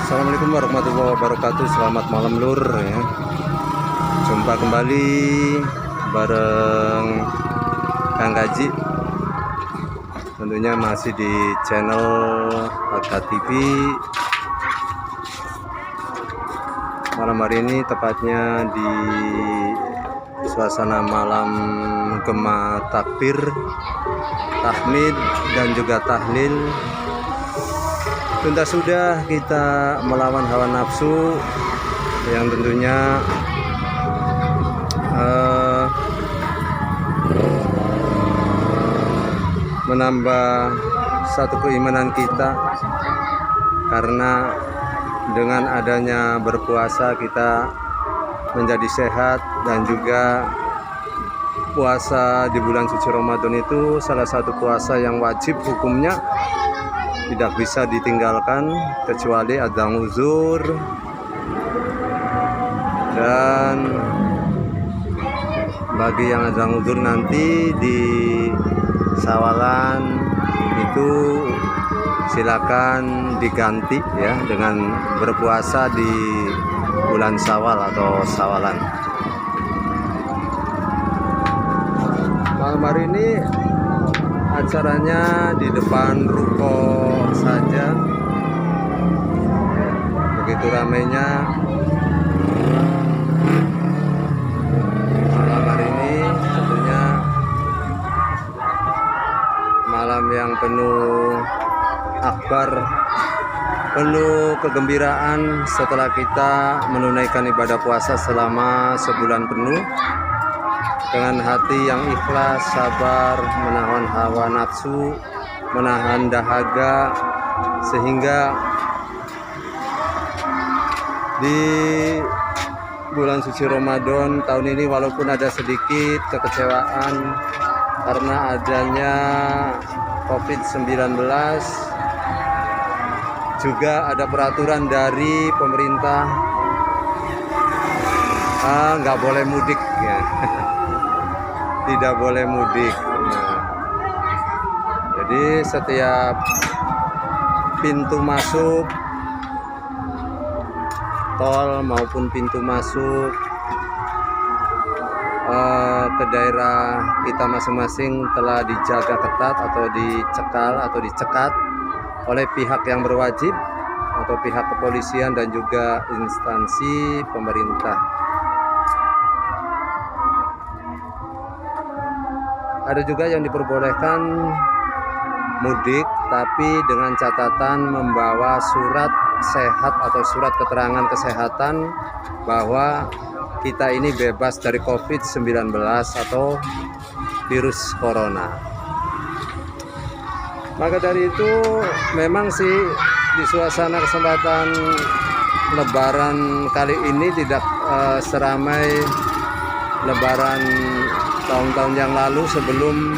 Assalamualaikum warahmatullahi wabarakatuh. Selamat malam lur ya. Jumpa kembali bareng Kang Gaji. Tentunya masih di channel Harga TV. Malam hari ini tepatnya di suasana malam gema takbir, tahmid dan juga tahlil. Tuntas sudah kita melawan hawa nafsu yang tentunya menambah satu keimanan kita, karena dengan adanya berpuasa kita menjadi sehat, dan juga puasa di bulan suci Ramadan itu salah satu puasa yang wajib hukumnya, tidak bisa ditinggalkan kecuali ada uzur. Dan bagi yang ada uzur nanti di Sawalan itu silakan diganti ya dengan berpuasa di bulan Sawal atau Sawalan. Malam hari ini acaranya di depan ruko saja, begitu ramainya malam hari ini. Tentunya malam yang penuh akbar, penuh kegembiraan setelah kita menunaikan ibadah puasa selama sebulan penuh dengan hati yang ikhlas, sabar, menahan hawa nafsu, menahan dahaga, sehingga di bulan suci Ramadan tahun ini walaupun ada sedikit kekecewaan karena adanya COVID-19, juga ada peraturan dari pemerintah nggak boleh mudik ya. Tidak boleh mudik. Nah, jadi setiap pintu masuk tol maupun pintu masuk ke daerah kita masing-masing telah dijaga ketat atau dicekal atau dicekat oleh pihak yang berwajib atau pihak kepolisian dan juga instansi pemerintah. Ada juga yang diperbolehkan mudik, tapi dengan catatan membawa surat sehat atau surat keterangan kesehatan bahwa kita ini bebas dari COVID-19 atau virus corona. Maka dari itu memang sih di suasana kesempatan Lebaran kali ini tidak seramai Lebaran tahun-tahun yang lalu sebelum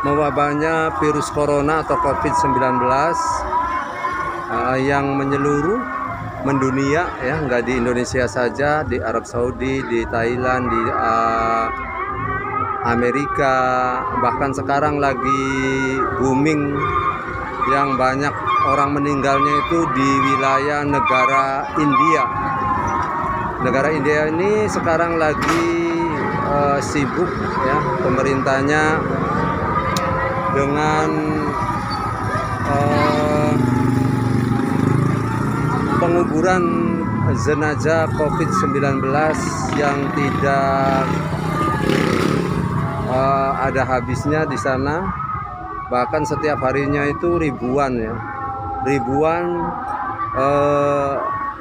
mewabahnya virus corona atau COVID-19 yang menyeluruh mendunia ya, nggak di Indonesia saja, di Arab Saudi, di Thailand, di Amerika, bahkan sekarang lagi booming yang banyak orang meninggalnya itu di wilayah negara India. Negara India ini sekarang lagi sibuk ya pemerintahnya dengan penguburan jenazah COVID-19 yang tidak ada habisnya di sana. Bahkan setiap harinya itu ribuan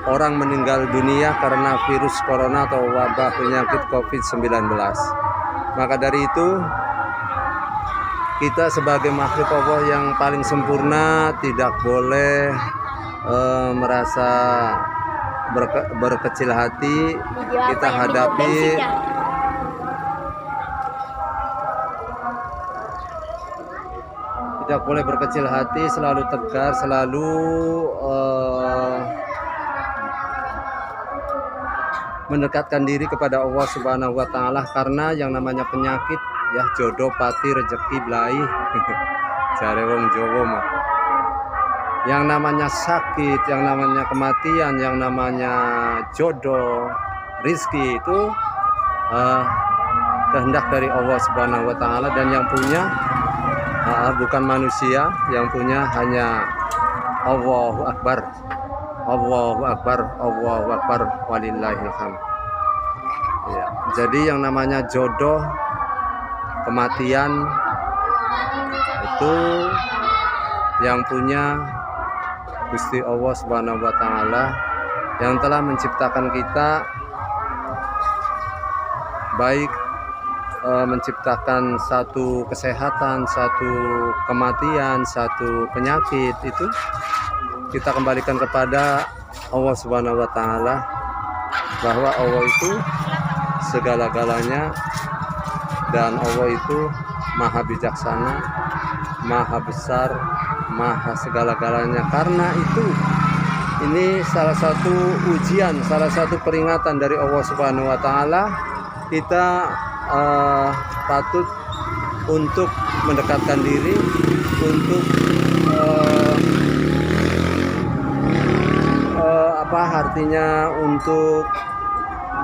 orang meninggal dunia karena virus corona atau wabah penyakit COVID-19. Maka dari itu kita sebagai makhluk Allah yang paling sempurna tidak boleh merasa berkecil hati. Kita hadapi tidak boleh berkecil hati, selalu tegar, selalu mendekatkan diri kepada Allah Subhanahu wa Ta'ala, karena yang namanya penyakit ya jodoh pati rezeki belai jare wong Jawa mah yang namanya sakit, yang namanya kematian, yang namanya jodoh, rizki itu kehendak dari Allah Subhanahu wa Ta'ala, dan yang punya bukan manusia, yang punya hanya Allahu Akbar, Allahu Akbar, Allahu Akbar, walillahil hamd. Ya, jadi yang namanya jodoh, kematian itu yang punya Gusti Allah Subhanahu wa Ta'ala, yang telah menciptakan kita, baik menciptakan satu kesehatan, satu kematian, satu penyakit, itu kita kembalikan kepada Allah Subhanahu wa Ta'ala, bahwa Allah itu segala-galanya, dan Allah itu maha bijaksana, maha besar, maha segala-galanya. Karena itu ini salah satu ujian, salah satu peringatan dari Allah Subhanahu wa Ta'ala. Kita patut untuk mendekatkan diri, untuk artinya untuk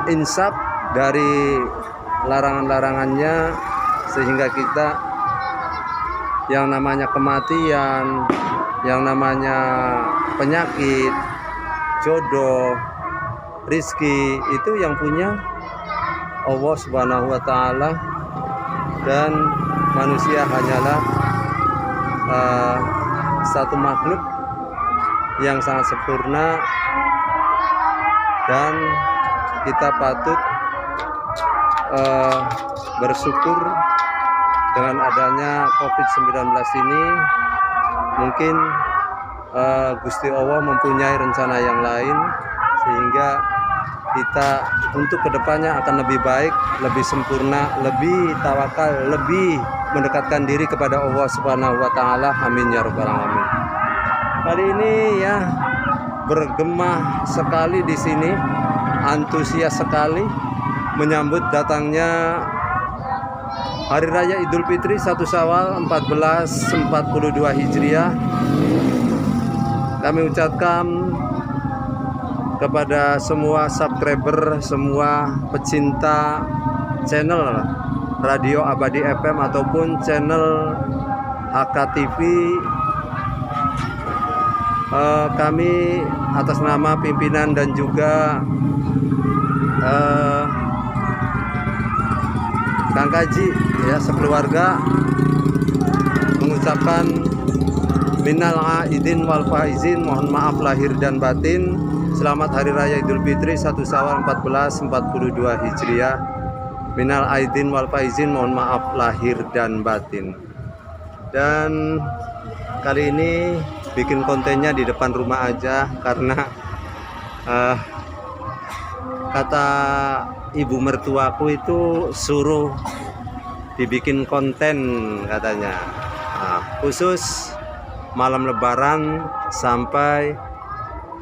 insaf dari larangan-larangannya, sehingga kita yang namanya kematian, yang namanya penyakit, jodoh, rizki, itu yang punya Allah Subhanahu wa Ta'ala, dan manusia hanyalah satu makhluk yang sangat sempurna, dan kita patut bersyukur dengan adanya COVID-19 ini. Mungkin Gusti Allah mempunyai rencana yang lain, sehingga kita untuk kedepannya akan lebih baik, lebih sempurna, lebih tawakal, lebih mendekatkan diri kepada Allah Subhanahu wa Ta'ala. Amin ya rabbal alamin. Kali ini ya bergema sekali di sini, antusias sekali menyambut datangnya Hari Raya Idul Fitri 1 Syawal 1442 Hijriah. Kami ucapkan kepada semua subscriber, semua pecinta channel Radio Abadi FM ataupun channel HKTV, kami atas nama pimpinan dan juga Kang Kaji ya sekeluarga mengucapkan minal aidin wal faizin, mohon maaf lahir dan batin. Selamat Hari Raya Idul Fitri 1 Syawal 1442 Hijriah. Minal aidin wal faizin, mohon maaf lahir dan batin. Dan kali ini bikin kontennya di depan rumah aja, karena kata ibu mertuaku itu suruh dibikin konten katanya, khusus malam Lebaran sampai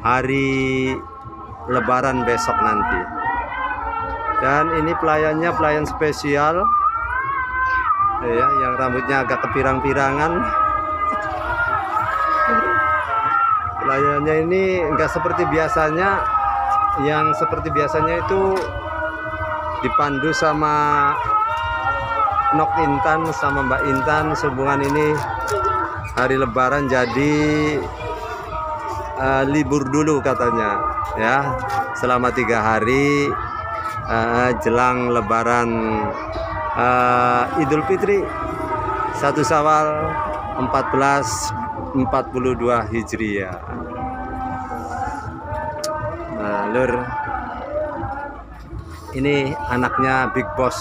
hari Lebaran besok nanti. Dan ini pelayannya pelayan spesial ya, yang rambutnya agak kepirang-pirangan. Pelayannya ini enggak seperti biasanya. Yang seperti biasanya itu dipandu sama Nok Intan, sama Mbak Intan. Sehubungan ini hari Lebaran jadi libur dulu katanya ya, selama 3 hari jelang Lebaran Idul Fitri 1 Syawal 1442 Hijriah. Lur, ini anaknya Big Boss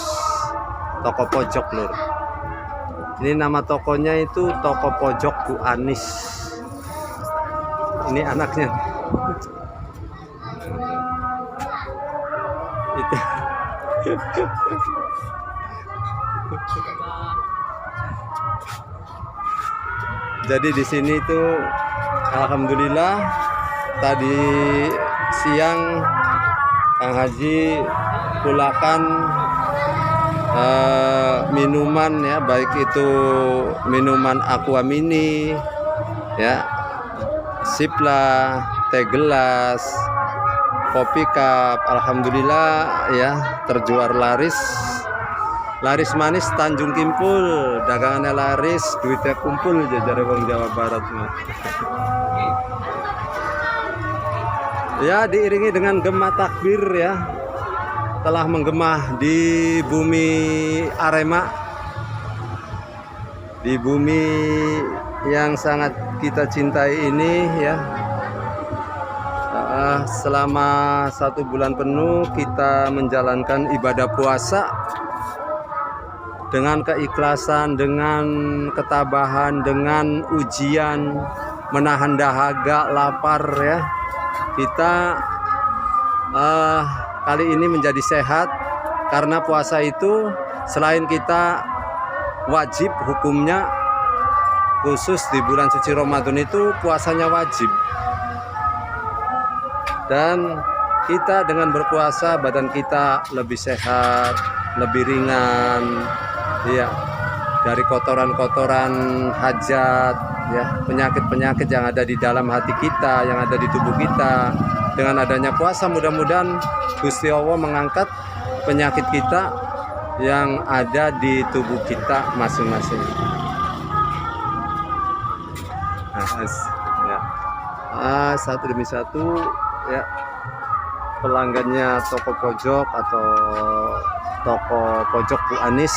toko pojok lur. Ini nama tokonya itu Toko Pojok Bu Anis. Ini anaknya. Itu. Jadi di sini tuh alhamdulillah tadi siang Kang Haji pulakan minuman ya, baik itu minuman Aqua Mini ya, sip lah, teh gelas, kopi cup, alhamdulillah ya terjual laris. Laris manis Tanjung Kimpul, dagangannya laris, duitnya kumpul, jajar wong Jawa Barat. Ya, diiringi dengan gema takbir ya, telah menggema di bumi Arema, di bumi yang sangat kita cintai ini ya. Selama 1 bulan penuh kita menjalankan ibadah puasa dengan keikhlasan, dengan ketabahan, dengan ujian, menahan dahaga, lapar ya. Kita kali ini menjadi sehat karena puasa itu selain kita wajib hukumnya, khusus di bulan suci Ramadan itu puasanya wajib. Dan kita dengan berpuasa badan kita lebih sehat, lebih ringan ya, dari kotoran-kotoran hajat ya, penyakit-penyakit yang ada di dalam hati kita, yang ada di tubuh kita. Dengan adanya puasa mudah-mudahan Gusti Allah mengangkat penyakit kita yang ada di tubuh kita masing-masing. Nah, satu demi satu ya, pelanggannya toko pojok atau toko pojok Bu Anis,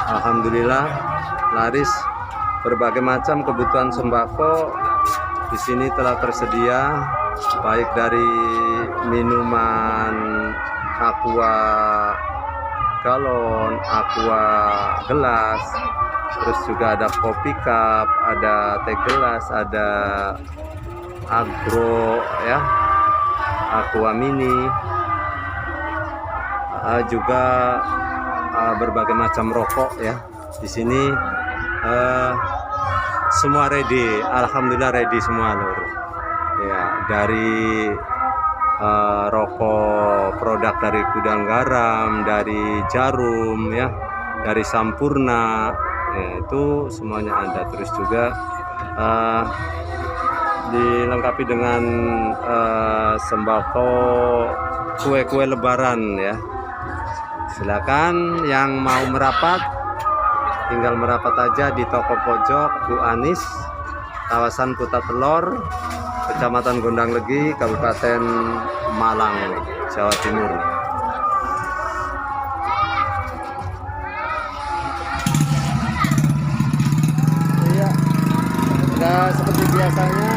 alhamdulillah laris. Berbagai macam kebutuhan sembako di sini telah tersedia, baik dari minuman aqua galon, aqua gelas, terus juga ada kopi cup, ada teh gelas, ada agro ya, aqua mini, juga berbagai macam rokok ya. Di sini semua ready, alhamdulillah ready semua lur ya, dari rokok produk dari Gudang Garam, dari Jarum ya, dari Sampurna ya, itu semuanya ada. Terus juga dilengkapi dengan sembako kue-kue lebaran ya. Silakan yang mau merapat, tinggal merapat aja di toko pojok Bu Anis, kawasan Putat Telor, Kecamatan Gondang Legi, Kabupaten Malang, Jawa Timur. Iya, nah, seperti biasanya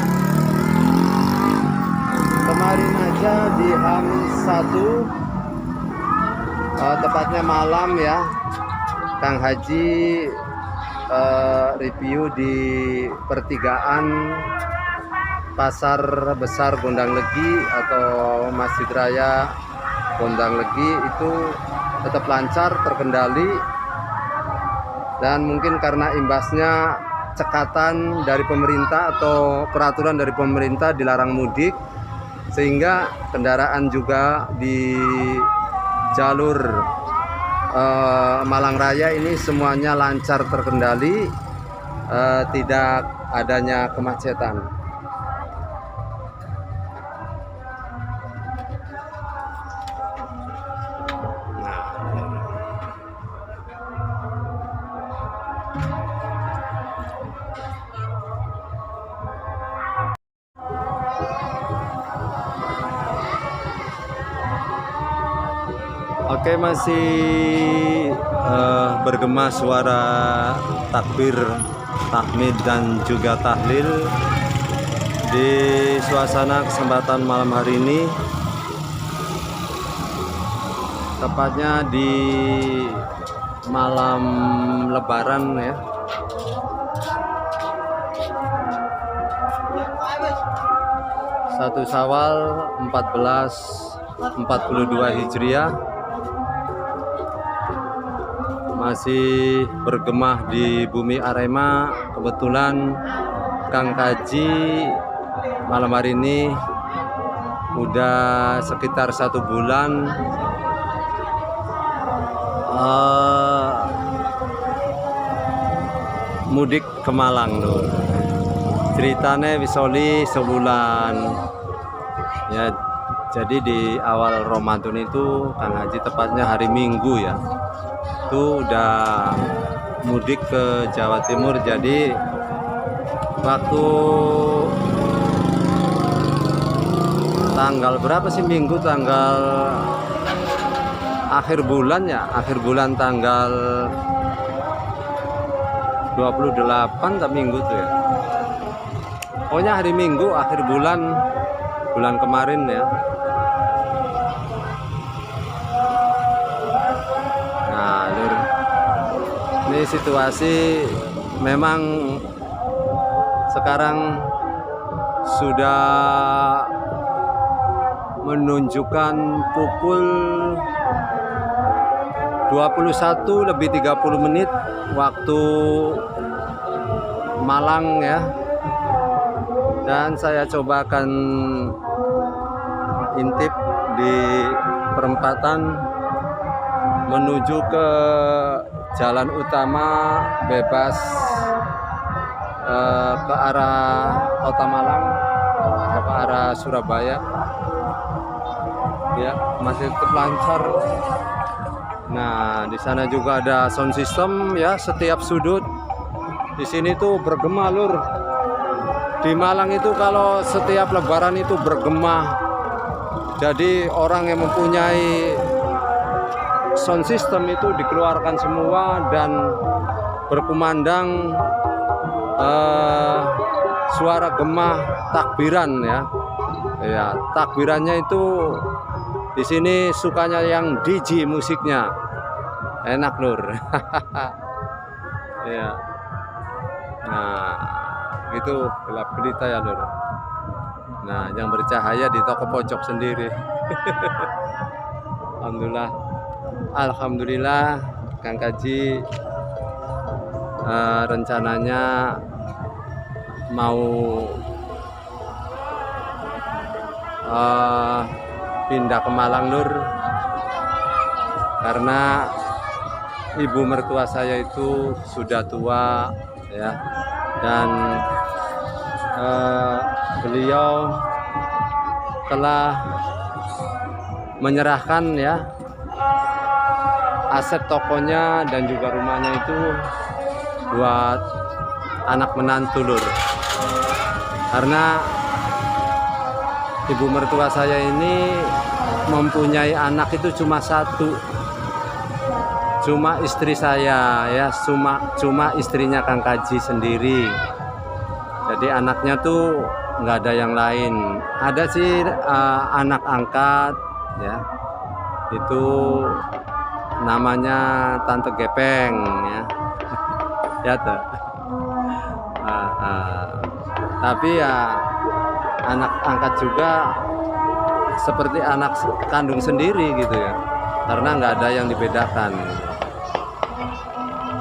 kemarin aja di H-1, tepatnya malam ya, Kang Haji review di pertigaan Pasar Besar Gondang Legi atau Masjid Raya Gondang Legi itu tetap lancar, terkendali, dan mungkin karena imbasnya cekatan dari pemerintah atau peraturan dari pemerintah dilarang mudik, sehingga kendaraan juga di jalur Malang Raya ini semuanya lancar, terkendali, tidak adanya kemacetan. Oke, masih bergema suara takbir, tahmid dan juga tahlil di suasana kesempatan malam hari ini, tepatnya di malam Lebaran ya. Satu Syawal 1442 Hijriah, masih bergema di bumi Arema. Kebetulan Kang Kaji malam hari ini udah sekitar 1 bulan mudik ke Malang tuh. ceritane wisoli sebulan ya. Jadi di awal Ramadan itu Kang Haji, tepatnya hari Minggu ya, itu udah mudik ke Jawa Timur. Jadi waktu tanggal berapa sih, Minggu tanggal akhir bulan ya, akhir bulan tanggal 28 tak Minggu tuh ya, pokoknya hari Minggu akhir bulan kemarin ya. Nah Lur, ini situasi memang sekarang sudah menunjukkan pukul 21:30 waktu Malang ya. Dan saya coba akan intip di perempatan menuju ke jalan utama bebas ke arah Kota Malang, ke arah Surabaya ya, masih tetap lancar. Nah di sana juga ada sound system ya, setiap sudut di sini tuh bergema Lur. Di Malang itu kalau setiap Lebaran itu bergema. Jadi orang yang mempunyai sound system itu dikeluarkan semua dan berkumandang suara gema takbiran ya. Ya, takbirannya itu di sini sukanya yang DJ musiknya. Enak Lur. Ya. Nah, gitu gelap gelita ya Lur. Nah, yang bercahaya di toko pojok sendiri. Alhamdulillah Kang Kaji rencananya mau pindah ke Malang Lur, karena ibu mertua saya itu sudah tua ya, dan beliau telah menyerahkan ya aset tokonya dan juga rumahnya itu buat anak menantu Lur. Karena ibu mertua saya ini mempunyai anak itu cuma satu, cuma istri saya ya, cuma istrinya Kang Kaji sendiri. Jadi anaknya tuh nggak ada yang lain. Ada sih anak angkat ya, itu namanya Tante Gepeng ya. Ya tuh. Tapi ya anak angkat juga seperti anak kandung sendiri gitu ya, karena nggak ada yang dibedakan.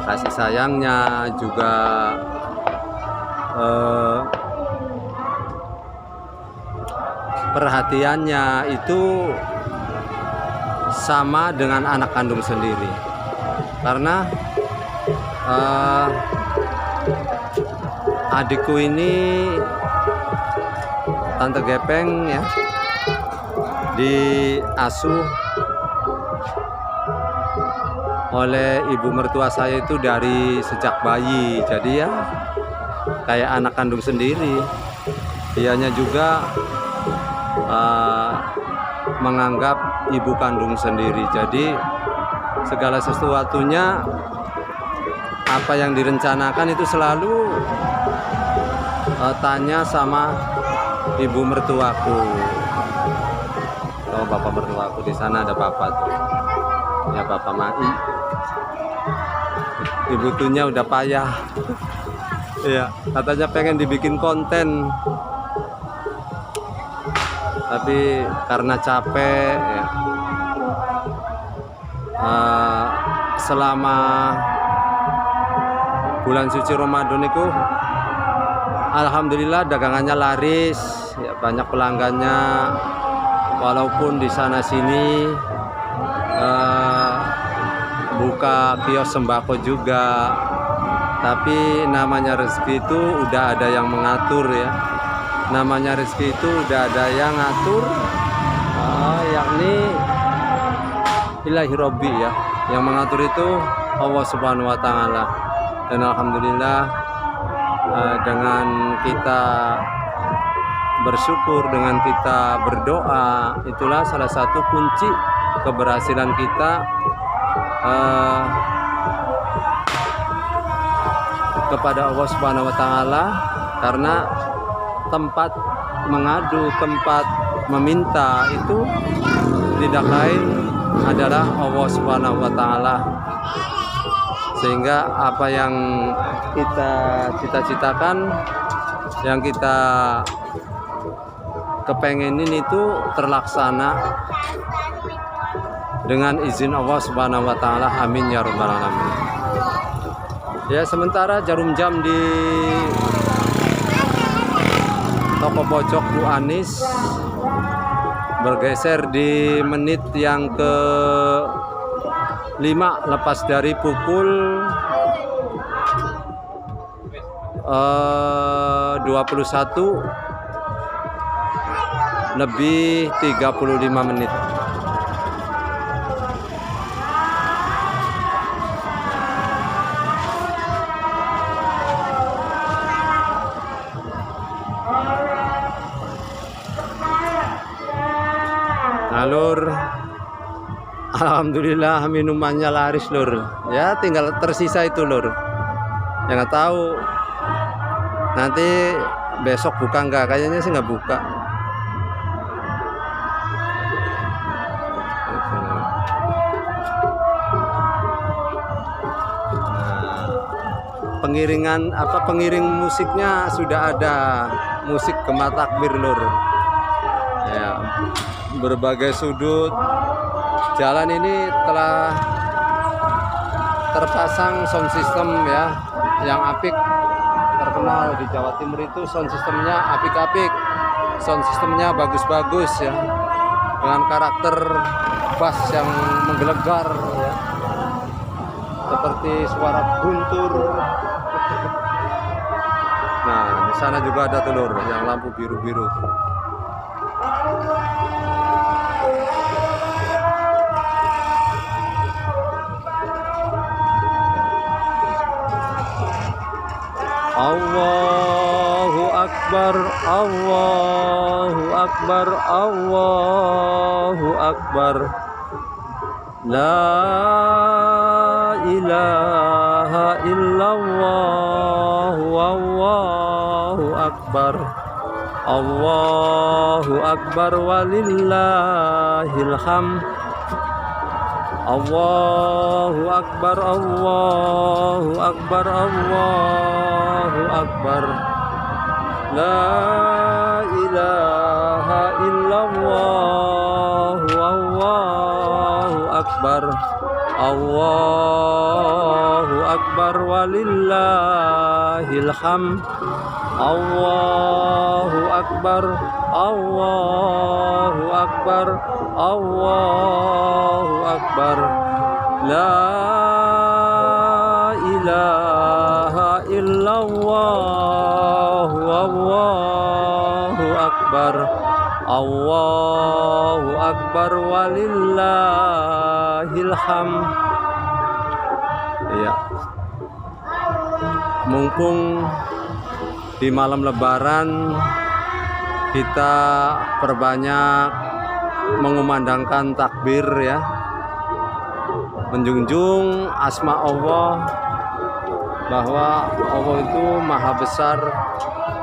Kasih sayangnya juga perhatiannya itu sama dengan anak kandung sendiri. Karena adikku ini Tante Gepeng ya, diasuh oleh ibu mertua saya itu dari sejak bayi. Jadi ya kayak anak kandung sendiri. Dianya juga menganggap ibu kandung sendiri. Jadi segala sesuatunya apa yang direncanakan itu selalu tanya sama ibu mertuaku. Oh, bapak mertuaku di sana ada bapak tuh. Ya Bapak Mai. Ibu tunya udah payah. Iya, katanya pengen dibikin konten. Tapi karena capek ya. Selama bulan suci Ramadan itu alhamdulillah dagangannya laris ya, banyak pelanggannya, walaupun di sana sini buka kios sembako juga Tapi namanya rezeki itu udah ada yang mengatur ya. Namanya rezeki itu udah ada yang ngatur, yakni ilahi robbi ya. Yang mengatur itu Allah Subhanahu wa Ta'ala. Dan alhamdulillah, dengan kita bersyukur, dengan kita berdoa, itulah salah satu kunci keberhasilan kita kepada Allah Subhanahu wa Ta'ala. Karena tempat mengadu, tempat meminta itu tidak lain adalah Allah Subhanahu wa Ta'ala. Sehingga apa yang kita cita-citakan, yang kita kepengenin itu terlaksana dengan izin Allah Subhanahu wa Ta'ala. Amin ya rabbal alamin. Ya, sementara jarum jam di toko pojok Bu Anis bergeser di menit yang ke 5 lepas dari pukul 21 lebih 35 menit. Nah, Lur, alhamdulillah minumannya laris Lur. Ya tinggal tersisa itu Lur. Ya nggak tahu nanti besok buka nggak, kayaknya sih nggak buka. Pengiringan pengiring musiknya sudah ada, musik Gema Takbir Lur. Ya, berbagai sudut jalan ini telah terpasang sound system ya yang apik, terkenal di Jawa Timur itu sound systemnya apik-apik, sound systemnya bagus-bagus ya, dengan karakter bass yang menggelegar ya, seperti suara guntur. Nah, di sana juga ada telur yang lampu biru-biru. Allahu Akbar, Allahu Akbar, Allahu Akbar. La ilaha illallah, wallahu akbar. Allahu Akbar walillahil hamd. Allahu Akbar, Allahu Akbar, Allahu Akbar. La ilaha illallah, wallahu akbar. Allahu Akbar walillahil hamd. Allahu Akbar, Allahu Akbar, Allahu Akbar. La ilaha illallah, wallahu akbar. Allahu Akbar walillahil hamd. Ya, mumpung di malam Lebaran kita perbanyak mengumandangkan takbir ya, menjunjung asma Allah, bahwa Allah itu maha besar,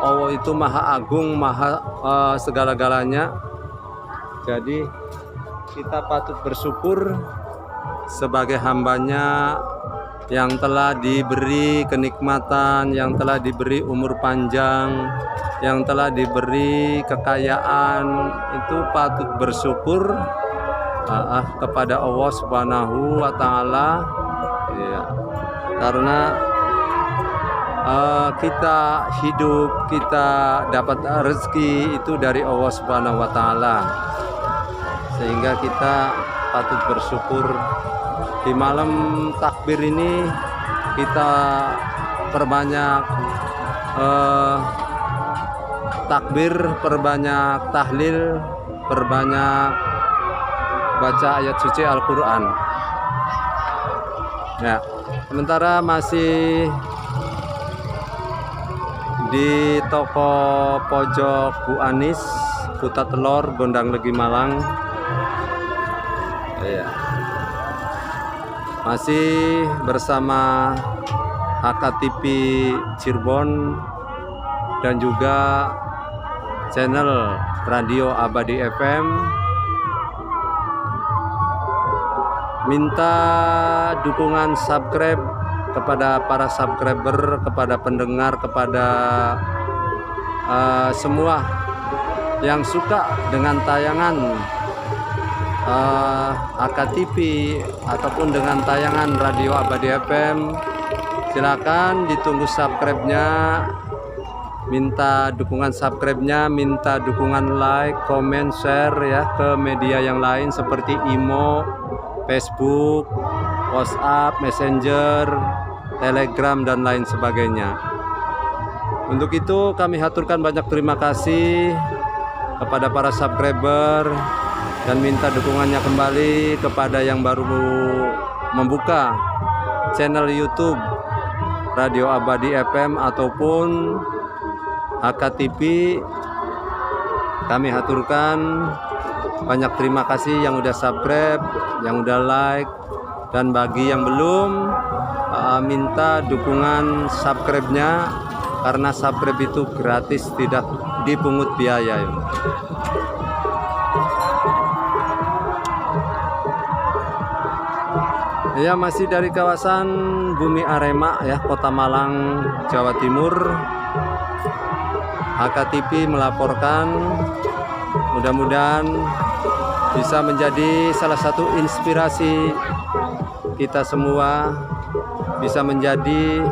Allah itu maha agung, maha segala-galanya. Jadi kita patut bersyukur sebagai hambanya yang telah diberi kenikmatan, yang telah diberi umur panjang, yang telah diberi kekayaan. Itu patut bersyukur kepada Allah Subhanahu wa Ta'ala ya, karena kita hidup, kita dapat rezeki itu dari Allah Subhanahu wa Ta'ala, sehingga kita patut bersyukur. Di malam takbir ini kita perbanyak takbir, perbanyak tahlil, perbanyak baca ayat suci Al-Quran. Ya, sementara masih di toko pojok Bu Anis, Kuta Telur, Gondang Legi, Malang. Ya, masih bersama HKTV Cirebon dan juga channel Radio Abadi FM. Minta dukungan subscribe kepada para subscriber, kepada pendengar, kepada semua yang suka dengan tayangan HKTV ataupun dengan tayangan Radio Abadi FM. Silakan ditunggu subscribe-nya, minta dukungan subscribe-nya, minta dukungan like, comment, share ya ke media yang lain seperti Imo, Facebook, WhatsApp, Messenger, Telegram, dan lain sebagainya. Untuk itu kami haturkan banyak terima kasih kepada para subscriber dan minta dukungannya kembali kepada yang baru membuka channel YouTube Radio Abadi FM ataupun HKTV. Kami haturkan banyak terima kasih yang udah subscribe, yang udah like, dan bagi yang belum, minta dukungan subscribe-nya karena subscribe itu gratis, tidak dipungut biaya. Ya, masih dari kawasan Bumi Arema ya, Kota Malang, Jawa Timur. HKTV melaporkan, mudah-mudahan bisa menjadi salah satu inspirasi kita semua, bisa menjadi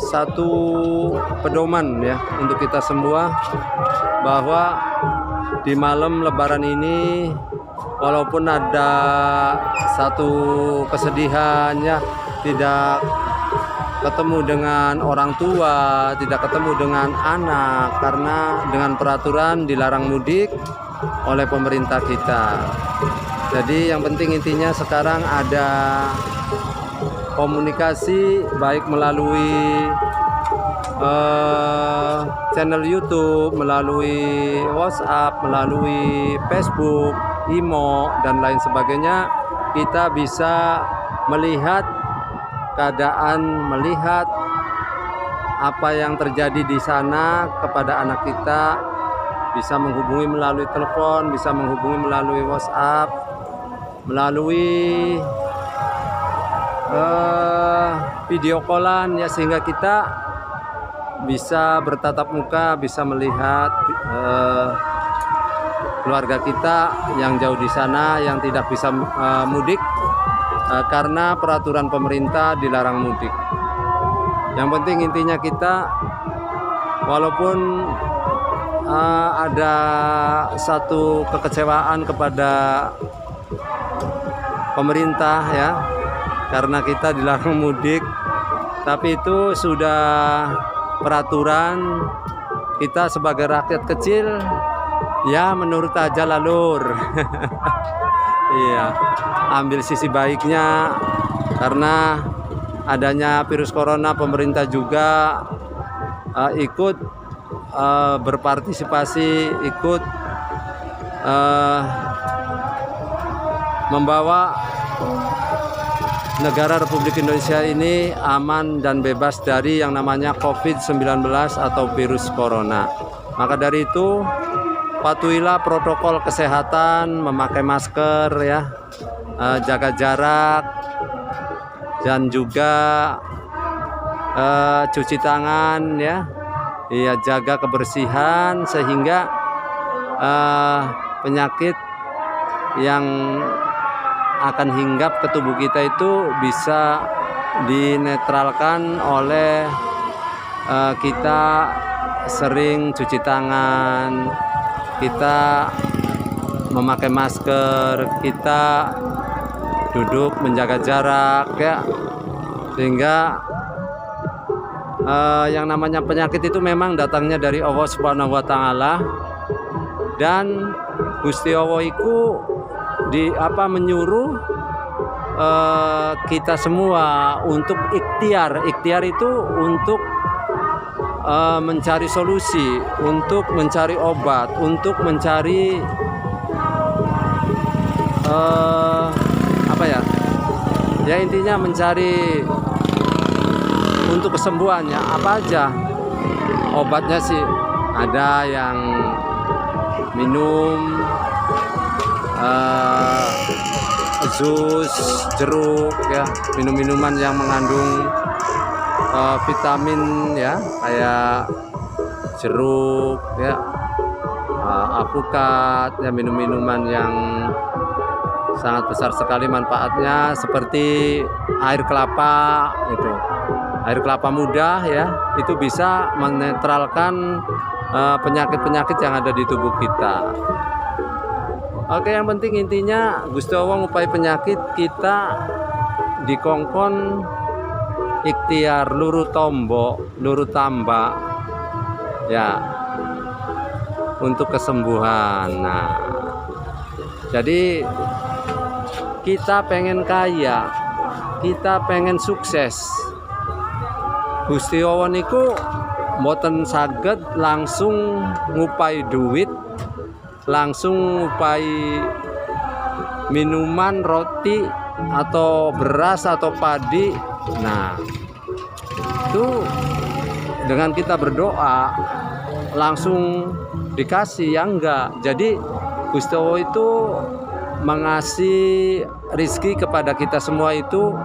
satu pedoman ya untuk kita semua, bahwa di malam Lebaran ini walaupun ada satu kesedihannya, tidak ketemu dengan orang tua, tidak ketemu dengan anak karena dengan peraturan dilarang mudik oleh pemerintah kita. Jadi yang penting intinya sekarang ada komunikasi baik melalui channel YouTube, melalui WhatsApp, melalui Facebook, Imo, dan lain sebagainya. Kita bisa melihat keadaan, melihat apa yang terjadi di sana kepada anak kita, bisa menghubungi melalui telepon, bisa menghubungi melalui WhatsApp, melalui video callan ya, sehingga kita bisa bertatap muka, bisa melihat keluarga kita yang jauh di sana, yang tidak bisa mudik karena peraturan pemerintah dilarang mudik. Yang penting intinya kita, walaupun ada satu kekecewaan kepada pemerintah ya, karena kita dilarang mudik, tapi itu sudah peraturan. Kita sebagai rakyat kecil ya menurut aja lah lur. Iya, ambil sisi baiknya, karena adanya virus corona pemerintah juga ikut berpartisipasi, ikut membawa negara Republik Indonesia ini aman dan bebas dari yang namanya COVID-19 atau virus corona. Maka dari itu, patuhilah protokol kesehatan, memakai masker ya, jaga jarak, dan juga cuci tangan ya, jaga kebersihan, sehingga penyakit yang akan hinggap ke tubuh kita itu bisa dinetralkan oleh kita sering cuci tangan, kita memakai masker, kita duduk menjaga jarak ya. Sehingga yang namanya penyakit itu memang datangnya dari Allah Subhanahu wa taala, dan Gusti Allah iku menyuruh kita semua untuk ikhtiar. Ikhtiar itu untuk mencari solusi, untuk mencari obat, untuk mencari ya intinya mencari untuk kesembuhannya. Apa aja obatnya sih? Ada yang minum jus, jeruk ya, minuman yang mengandung vitamin ya, kayak jeruk ya, alpukat ya, minuman yang sangat besar sekali manfaatnya, seperti air kelapa itu. Air kelapa muda ya, itu bisa menetralkan penyakit-penyakit yang ada di tubuh kita. Oke, yang penting intinya Gusti Allah ngupai penyakit kita dikongkon ikhtiar luru tombo, luru tamba ya, untuk kesembuhan. Nah, jadi kita pengen kaya, kita pengen sukses, Gusti Allah niku mboten saged langsung ngupai duit, langsung ngupai minuman, roti atau beras atau padi. Nah, itu dengan kita berdoa langsung dikasih ya, enggak. Jadi Gusti Allah itu mengasih rizki kepada kita semua itu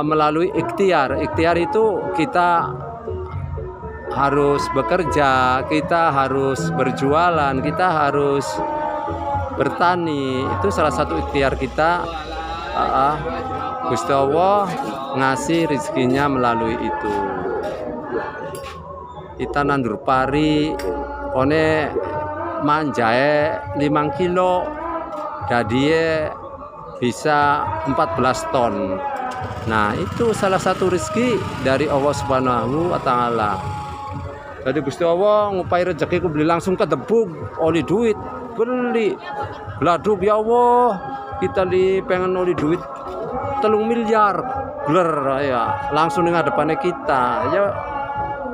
melalui ikhtiar. Ikhtiar itu kita harus bekerja, kita harus berjualan, kita harus bertani. Itu salah satu ikhtiar kita. Gusti Allah ngasih rizkinya melalui itu. Kita nandur pari, one manjae 5 kilo, jadi bisa 14 ton. Nah, itu salah satu rezeki dari Allah Subhanahu wa taala. Jadi Gusti Allah ngupai rezeki ku beli langsung ke debug, oli duit, beli. Beladu ya Allah, kita pengen oli duit 3 miliar. Gler ya, langsung dengan depannya kita.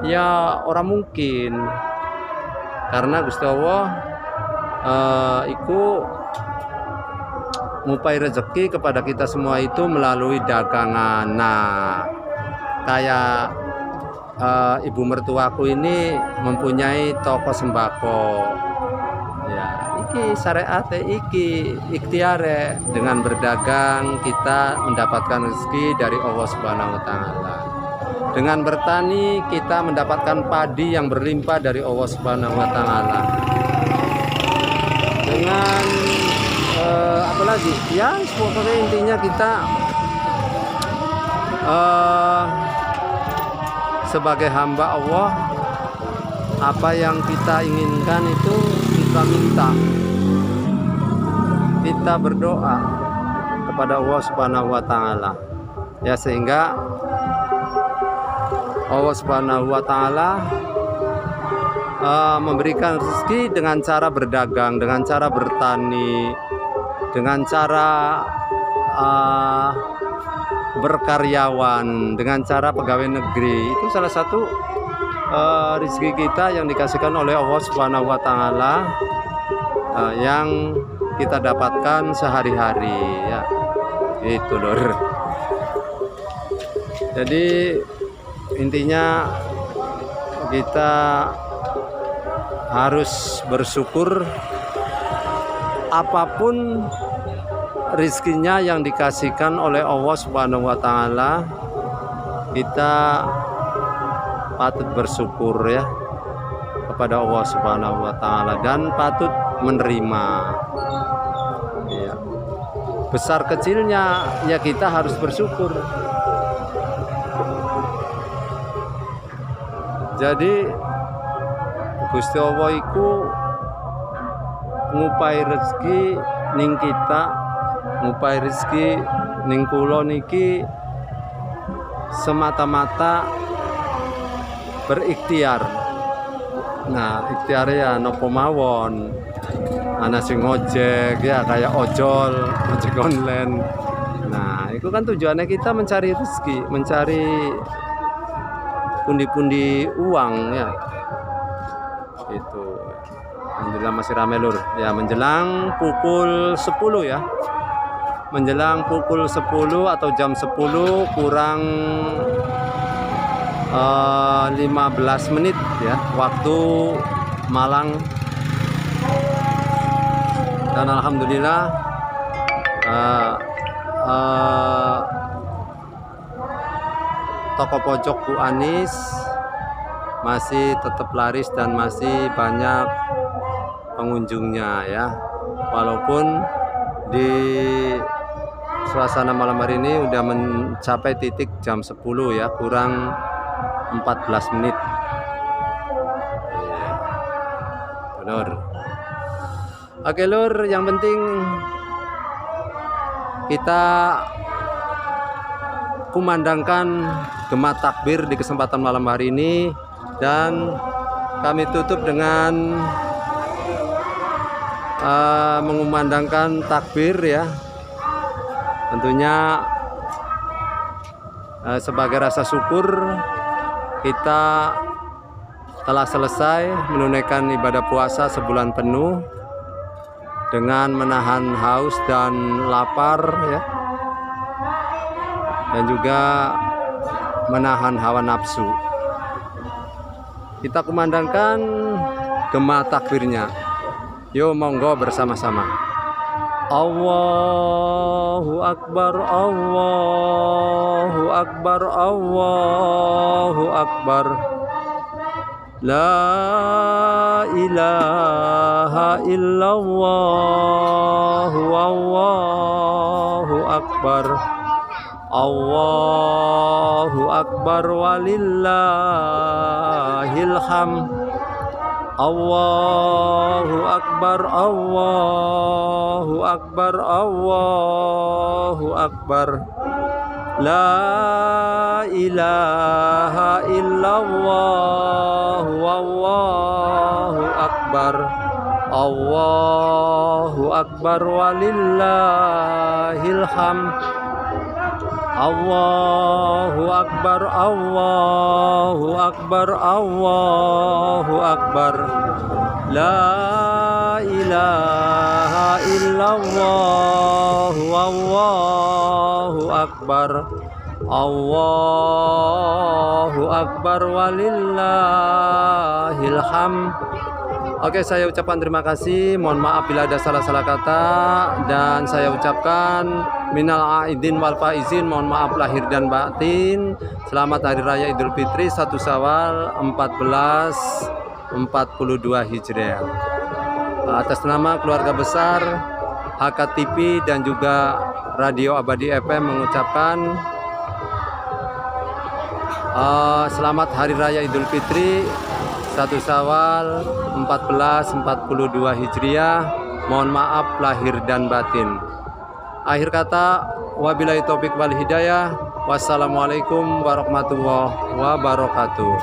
Ya orang mungkin. Karena Gusti Allah iku ngupai rezeki kepada kita semua itu melalui dagangan. Nah, kayak ibu mertuaku ini mempunyai toko sembako. Ya, iki syariat, iki ikhtiare. Dengan berdagang kita mendapatkan rezeki dari Allah Subhanahu wa taala. Dengan bertani kita mendapatkan padi yang berlimpah dari Allah Subhanahu wa taala. Dengan apalagi ya, pokoknya intinya kita sebagai hamba Allah, apa yang kita inginkan itu kita minta, kita berdoa kepada Allah Subhanahu wa taala ya, sehingga Allah Subhanahu wa taala memberikan rezeki dengan cara berdagang, dengan cara bertani, dengan cara berkaryawan, dengan cara pegawai negeri. Itu salah satu rezeki kita yang dikasihkan oleh Allah Subhanahu wa taala, yang kita dapatkan sehari-hari ya. Itu lur. Jadi intinya kita harus bersyukur apapun rizkinya yang dikasihkan oleh Allah Subhanahu wa taala. Kita patut bersyukur ya kepada Allah Subhanahu wa taala dan patut menerima ya. Besar kecilnya ya kita harus bersyukur. Jadi Gusti Allah iku ngupai rezeki ning kita, ngupai rezeki ning kula niki semata-mata berikhtiar. Nah, ikhtiar ya nopo mawon. Ana sing ngojek ya kayak ojol, ojek online. Nah, itu kan tujuannya kita mencari rezeki, mencari pundi-pundi uang ya. Itu. Alhamdulillah masih ramai lur. Ya, menjelang pukul 10 ya. Menjelang pukul 10 atau jam 10 kurang 15 menit ya waktu Malang. Dan alhamdulillah toko pojok Bu Anis masih tetap laris dan masih banyak pengunjungnya ya, walaupun di suasana malam hari ini udah mencapai titik jam 10 ya, kurang 14 menit. Benar. Oke lur, yang penting kita kumandangkan gema takbir di kesempatan malam hari ini, dan kami tutup dengan mengumandangkan takbir ya. Tentunya sebagai rasa syukur kita telah selesai menunaikan ibadah puasa sebulan penuh dengan menahan haus dan lapar ya, dan juga menahan hawa nafsu. Kita kumandangkan gema takbirnya. Yo, monggo bersama-sama. Allahu Akbar, Allahu Akbar, Allahu Akbar. La ilaha illallah, Allahu Akbar. Allahu Akbar walillahil hamd. Allahu Akbar, Allahu Akbar, Allahu Akbar. La ilaha illallah, Allahu Akbar. Allahu Akbar walillahil hamd. Allahu Akbar, Allahu Akbar, Allahu Akbar. La ilaha illallah, Allahu Akbar. Allahu Akbar walillahil hamd. Oke, saya ucapkan terima kasih. Mohon maaf bila ada salah-salah kata, dan saya ucapkan minal aidin wal faizin, mohon maaf lahir dan batin. Selamat Hari Raya Idul Fitri 1 Syawal 1442 Hijriah. Atas nama keluarga besar HKTV dan juga Radio Abadi FM mengucapkan selamat Hari Raya Idul Fitri 1 Syawal 1442 Hijriah. Mohon maaf lahir dan batin. Akhir kata, wabillahi taufik wal hidayah. Wassalamualaikum warahmatullahi wabarakatuh.